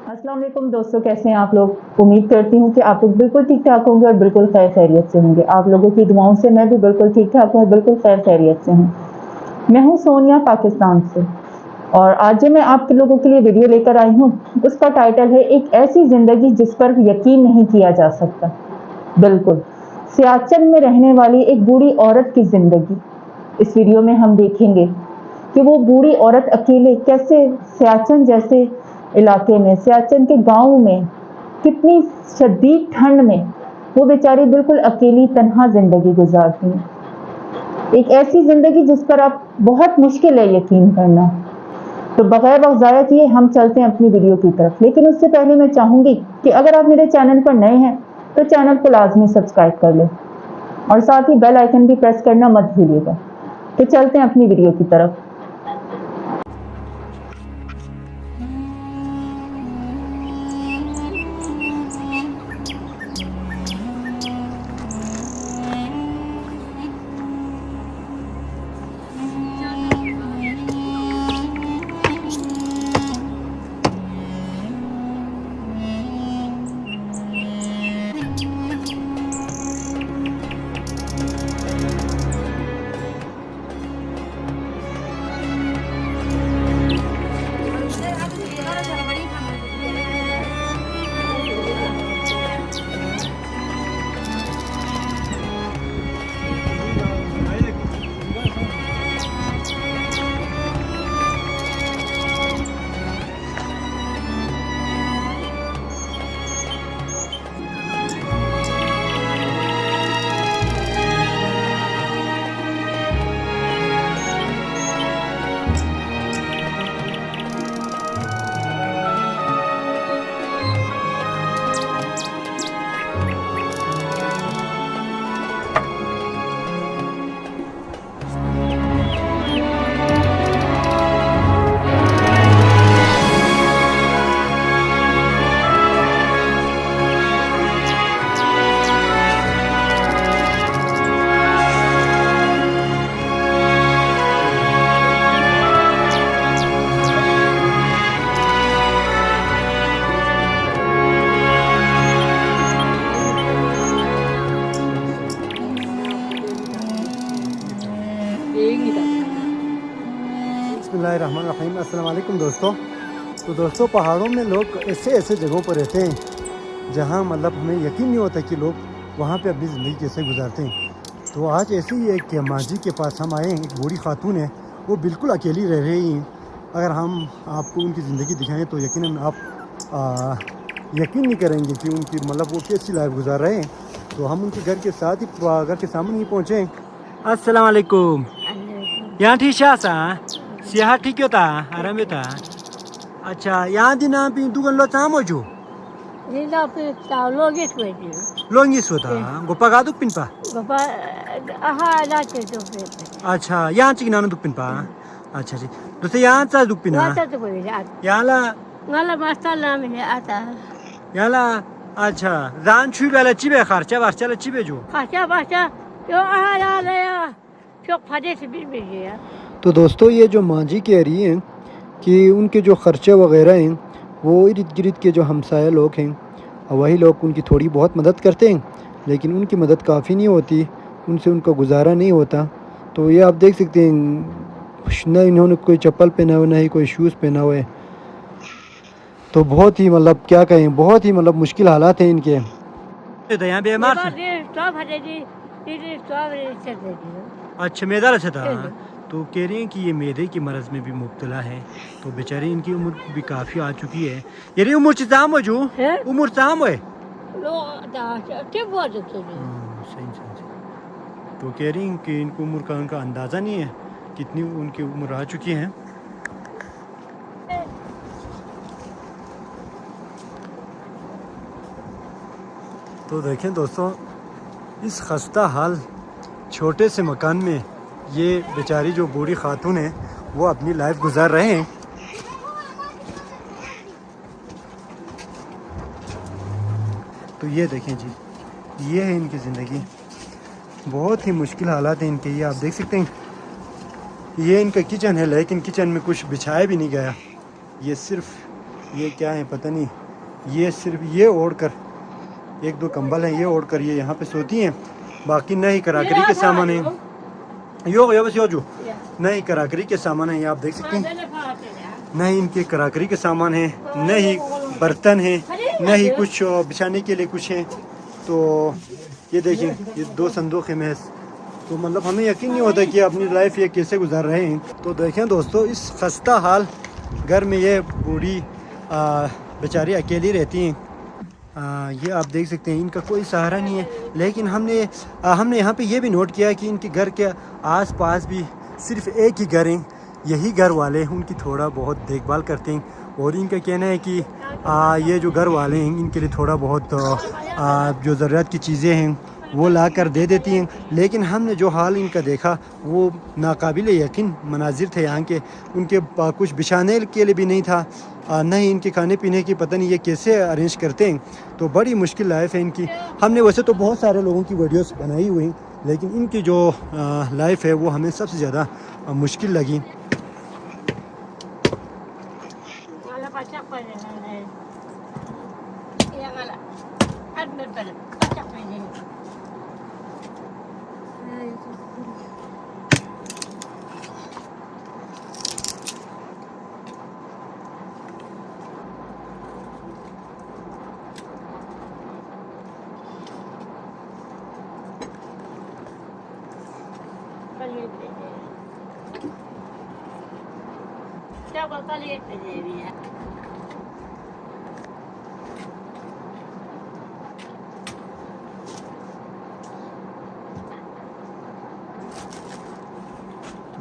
अस्सलाम वालेकुम दोस्तों, कैसे हैं आप लोग। उम्मीद करती हूँ कि आप लोग बिल्कुल ठीक ठाक होंगे और बिल्कुल खैर खैरियत से होंगे। आप लोगों की दुआओं से मैं भी बिल्कुल ठीक ठाक हूँ और बिल्कुल खैर खैरियत से हूँ। मैं हूँ सोनिया, पाकिस्तान से। और आज जो मैं आप लोगों के लिए वीडियो लेकर आई हूँ, उसका टाइटल है एक ऐसी ज़िंदगी जिस पर यकीन नहीं किया जा सकता। बिल्कुल, सियाचिन में रहने वाली एक बूढ़ी औरत की ज़िंदगी इस वीडियो में हम देखेंगे कि वो बूढ़ी औरत अकेले कैसे सियाचिन जैसे इलाके में, सियाचिन के गांव में, कितनी शदीद ठंड में वो बेचारी बिल्कुल अकेली तन्हा जिंदगी गुजारती है। एक ऐसी जिंदगी जिस पर आप बहुत मुश्किल है यकीन करना। तो बगैर वक्त ज़ाया किए हम चलते हैं अपनी वीडियो की तरफ। लेकिन उससे पहले मैं चाहूँगी कि अगर आप मेरे चैनल पर नए हैं तो चैनल को लाजमी सब्सक्राइब कर लें और साथ ही बेल आइकन भी प्रेस करना मत भूलिएगा। तो चलते हैं अपनी वीडियो की तरफ। बिस्मिल्लाहिर्रहमानिर्रहीम। अस्सलाम वालेकुम दोस्तों। तो दोस्तों, पहाड़ों में लोग ऐसे ऐसे जगहों पर रहते हैं जहाँ मतलब हमें यकीन नहीं होता कि लोग वहाँ पे अपनी ज़िंदगी कैसे गुजारते हैं। तो आज ऐसे ही एक मांझी के पास हम आए हैं। एक बूढ़ी खातून है, वो बिल्कुल अकेली रह रही हैं। अगर हम आपको उनकी ज़िंदगी दिखाएँ तो यकीनन आप यकीन नहीं करेंगे कि उनकी मतलब वो कैसी लाइफ गुजार रहे हैं। तो हम उनके घर के साथ ही घर के सामने ही पहुँचे। अस्सलाम वालेकुम। यहाँ ठीक सा सियाह ठीक होता आराम होता। अच्छा, यहाँ दिन आप दुकान लो चाम हो जो लोंगिस होता गोपा का दुख पिनपा। अच्छा, यहाँ चिकना दुख पिनपा। अच्छा जी, दोस्तों यहाँ चा दुख पिना यहाँ ला। अच्छा, रान छुई वाला चिबे खर्चा वार्चा ला चिबे जो तो दोस्तों, ये जो मांझी कह रही हैं कि उनके जो ख़र्चे वगैरह हैं वो इर्द गिर्द के जो हमसाया लोग हैं वही लोग उनकी थोड़ी बहुत मदद करते हैं, लेकिन उनकी मदद काफ़ी नहीं होती, उनसे उनका गुजारा नहीं होता। तो ये आप देख सकते हैं, न इन्होंने कोई चप्पल पहना हुआ, ना ही कोई शूज़ पहना हुआ है। तो बहुत ही मतलब क्या कहें, बहुत ही मतलब मुश्किल हालात हैं इनके। अच्छा, मैदा अच्छा था। तो कह रही हैं कि ये मैदे की मरज़ में भी मुब्तला है। तो बेचारी इनकी उम्र भी काफ़ी आ चुकी है। ये रही उम्र चाम हो जो उम्र चाम है सही। तो कह रही हैं कि इनको उम्र का उनका अंदाज़ा नहीं है कितनी उनकी उम्र आ चुकी है। तो देखें दोस्तों, इस खस्ता हाल छोटे से मकान में ये बेचारी जो बूढ़ी खातून है वो अपनी लाइफ गुजार रहे हैं। तो ये देखें जी, ये है इनकी ज़िंदगी। बहुत ही मुश्किल हालात हैं इनके। ये आप देख सकते हैं, ये इनका किचन है, लेकिन किचन में कुछ बिछाया भी नहीं गया। ये सिर्फ ये क्या है पता नहीं, ये सिर्फ ये ओढ़ कर, एक दो कंबल हैं ये ओढ़ कर ये यहाँ पे सोती हैं, बाकी नहीं कराकरी के सामान है। यो बस यो जो नहीं कराकरी के सामान है, ये आप देख सकते हैं, नहीं इनके कराकरी के सामान है, नहीं बर्तन है, नहीं कुछ बिछाने के लिए कुछ है। तो ये देखें, ये 2 संदूक है महज। तो मतलब हमें यकीन नहीं होता कि अपनी लाइफ ये कैसे गुजार रहे हैं। तो देखें दोस्तों, इस खस्ता हाल घर में ये बूढ़ी बेचारी अकेली रहती हैं। ये आप देख सकते हैं, इनका कोई सहारा नहीं है। लेकिन हमने यहाँ पे ये भी नोट किया कि इनके घर के आसपास भी सिर्फ एक ही घर है, यही घर वाले उनकी थोड़ा बहुत देखभाल करते हैं। और इनका कहना है कि ये जो घर वाले हैं इनके लिए थोड़ा बहुत जो ज़रूरत की चीज़ें हैं वो ला कर दे देती हैं। लेकिन हमने जो हाल इनका देखा वो नाकाबिल यकीन मनाजिर थे यहाँ के। उनके कुछ बिछाने के लिए भी नहीं था, नहीं इनके खाने पीने की, पता नहीं ये कैसे अरेंज करते हैं। तो बड़ी मुश्किल लाइफ है इनकी। हमने वैसे तो बहुत सारे लोगों की वीडियोस बनाई हुई, लेकिन इनकी जो लाइफ है वो हमें सबसे ज़्यादा मुश्किल लगी।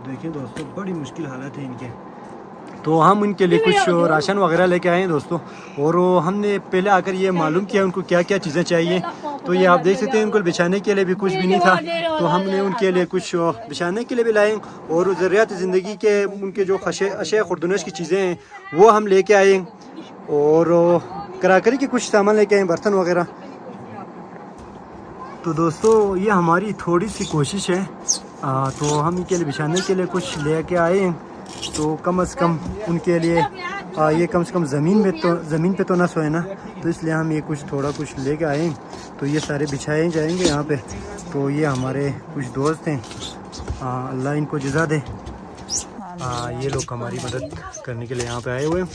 देखिए दोस्तों, बड़ी मुश्किल हालत है इनके। तो हम इनके लिए कुछ राशन वगैरह लेके आए हैं दोस्तों। और हमने पहले आकर ये मालूम किया उनको क्या क्या चीज़ें चाहिए। तो ये आप देख सकते हैं, उनको बिछाने के लिए भी कुछ भी नहीं था, तो हमने उनके लिए कुछ बिछाने के लिए भी लाए। और ज़रूरियात ज़िंदगी के उनके जो अशिया खुर्दनश की चीज़ें हैं वो हम लेके आए। और कराकरी के कुछ सामान लेके आए, बर्तन वगैरह। तो दोस्तों ये हमारी थोड़ी सी कोशिश है। तो हम इनके लिए बिछाने के लिए कुछ लेके आए हैं। तो कम से कम उनके लिए ये कम से कम ज़मीन पे तो ना सोए ना, तो इसलिए हम ये कुछ थोड़ा कुछ लेके आए हैं। तो ये सारे बिछाए जाएंगे यहाँ पे। तो ये हमारे कुछ दोस्त हैं, अल्लाह इनको जज़ा दे। ये लोग हमारी मदद करने के लिए यहाँ पे आए हुए हैं।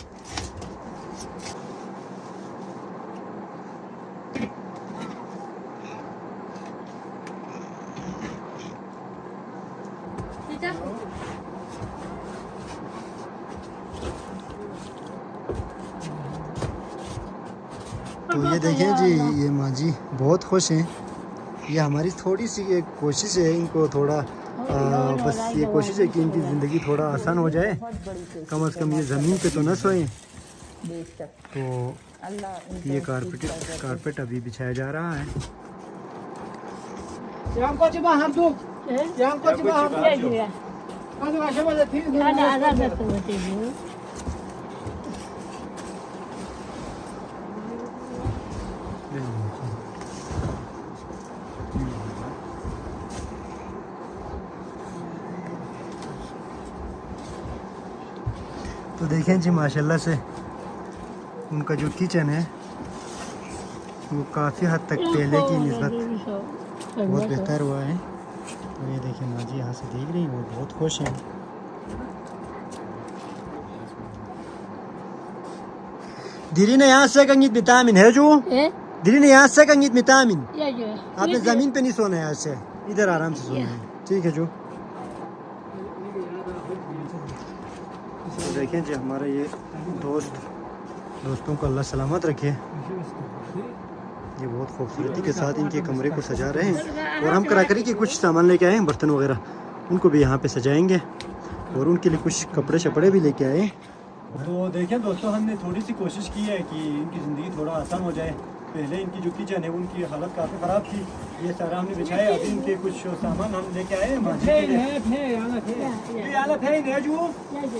तो ये देखें जी, ये माँ जी बहुत खुश हैं। ये हमारी थोड़ी सी एक कोशिश है, इनको थोड़ा बस ये कोशिश है कि इनकी ज़िंदगी थोड़ा आसान हो जाए, कम से कम ये ज़मीन पे तो न सोएं। तो ये कारपेट अभी बिछाया जा रहा है। तो देखें जी, माशाल्लाह से उनका जो किचन है वो काफ़ी हद तक पहले की निस्बत बहुत बेहतर हुआ है। तो ये देखें माँ जी यहाँ से देख रही हैं, वो बहुत खुश हैं। दीदी ने यहाँ से कंगित विटामिन है जो दीदी ने यहाँ से कंगित विटामिन, आपने ज़मीन पे नहीं सोना है, यहाँ से इधर आराम से सोना है, ठीक है जो। तो देखें जी, हमारा ये दोस्तों को अल्लाह सलामत रखे। ये बहुत खूबसूरती के साथ इनके कमरे को सजा रहे हैं। और हम कराकरी के कुछ सामान लेके आए हैं, बर्तन वगैरह, उनको भी यहाँ पे सजाएंगे। और उनके लिए कुछ कपड़े शपड़े भी लेके आए। तो देखें दोस्तों, हमने थोड़ी सी कोशिश की है कि इनकी ज़िंदगी थोड़ा आसान हो जाए। पहले इनकी जो किचन है उनकी हालत काफ़ी ख़राब थी, ये सारा हमने बिछाया। अभी इनके कुछ सामान हम लेके आए हैं।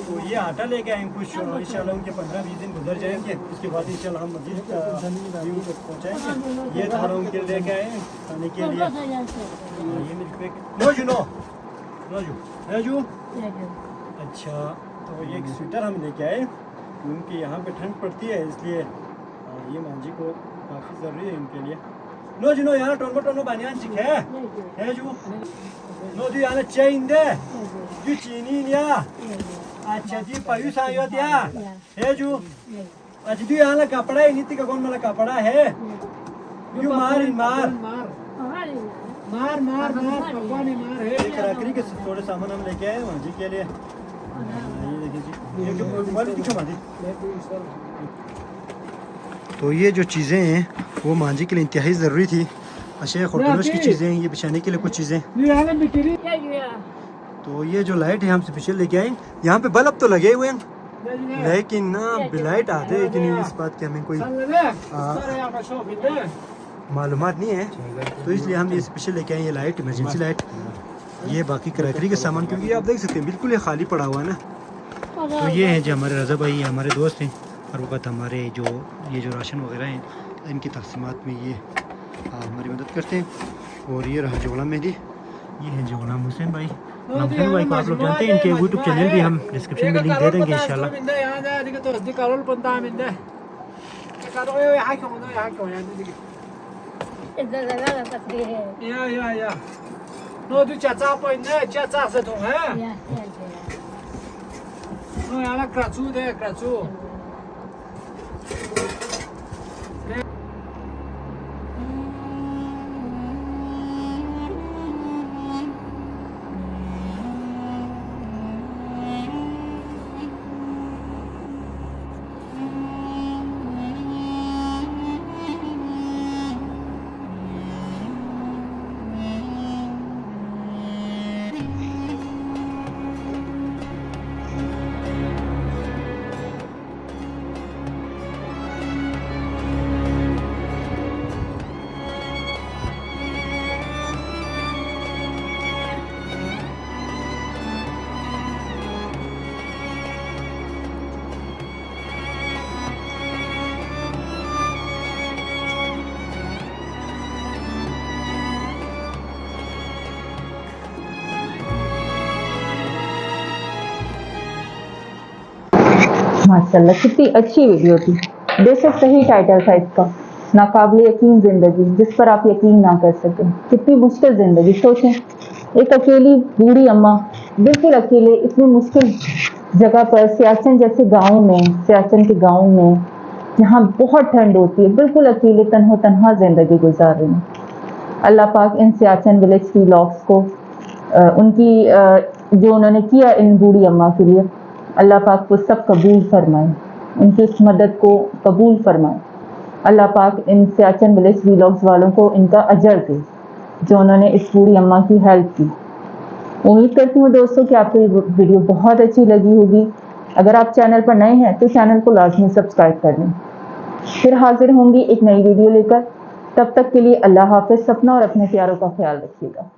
तो ये आटा लेके आए कुछ, इंशाल्लाह उनके 15-20 दिन गुजर जाएंगे। उसके बाद इंशाल्लाह हम मजीद पहुँचाएंगे। ये थोड़ा उनके लेके आए हैं खाने के लिए। ये मिल्क पैक नो जू। अच्छा, तो ये एक स्वेटर हम लेके आए, क्योंकि यहाँ पे ठंड पड़ती है, इसलिए ये मांझी को काफ़ी ज़रूरी है इनके लिए। नो जी नो यहाँ टोनो टोनो बानियान चिक है जो नो जी यहाँ चेन दे जो चीनी लिया अच्छा जी पयू सायो दिया है जो अच्छा जी यहाँ कपड़ा है नीति का कौन वाला कपड़ा है यू मार मार मार मार मार पप्पा ने मार है। कराकरी के थोड़े सामान हम लेके आए मांझी के लिए। ये देखिए जी ये जो मोबाइल दिखा मांझी। तो ये जो चीज़ें हैं वो मांझी के लिए इंतहाई ज़रूरी थी। अच्छा खुरदनोश की चीज़ें हैं, ये बिछाने के लिए कुछ चीज़ें। तो ये जो लाइट है हमसे पीछे लेके आए, यहाँ पे बल्ब तो लगे हुए हैं लेकिन ना लाइट आते हैं कि नहीं इस बात की हमें कोई मालूमात नहीं है, तो इसलिए हम ये स्पेशल लेके आए ये लाइट, इमरजेंसी लाइट। ये बाकी क्रैकरी के सामान क्योंकि आप देख सकते हैं बिल्कुल ये खाली पड़ा हुआ है ना। तो ये है जो हमारे रज़ा भाई हमारे दोस्त हैं और वक्त हमारे जो ये जो राशन वगैरह हैं इनकी तकसीमात में ये हमारी मदद करते हैं। और ये रहा जोड़ा मेहदी, ये है जो गुलाम हुसैन भाई। गुलाम हुसैन भाई को आप लोग जानते हैं, इनके यूट्यूब चैनल भी हम डिस्क्रिप्शन में लिंक दे देंगे इंशाल्लाह। 너就家长不呢？家长是同哎。너要那赶住的赶住。माशाल्लाह कितनी अच्छी वीडियो थी। बेशक सही टाइटल था इसका, नाकाबिल यकीन जिंदगी जिस पर आप यकीन ना कर सकें। कितनी मुश्किल जिंदगी, सोचें एक अकेली बूढ़ी अम्मा बिल्कुल अकेले इतनी मुश्किल जगह पर सियाचिन जैसे गाँव में, सियाचिन के गाँव में जहाँ बहुत ठंड होती है, बिल्कुल अकेले तन्हा जिंदगी गुजार रही हैं। अल्लाह पाक इन सियाचिन विलेज की व्लॉग्स को उनकी जो उन्होंने किया इन बूढ़ी अम्मा के लिए, अल्लाह पाक वो सब कबूल फरमाए, उनकी इस मदद को कबूल फरमाए। अल्लाह पाक इन सियाचिन विलेज व्लॉग्स वालों को इनका अजर दे जो उन्होंने इस बूढ़ी अम्मा की हेल्प की। उम्मीद करती हूँ दोस्तों कि आपको ये वीडियो बहुत अच्छी लगी होगी। अगर आप चैनल पर नए हैं तो चैनल को लाजमी सब्सक्राइब कर लें। फिर हाजिर होंगी एक नई वीडियो लेकर, तब तक के लिए अल्लाह हाफ़िज़। अपना और अपने प्यारों का ख्याल रखिएगा।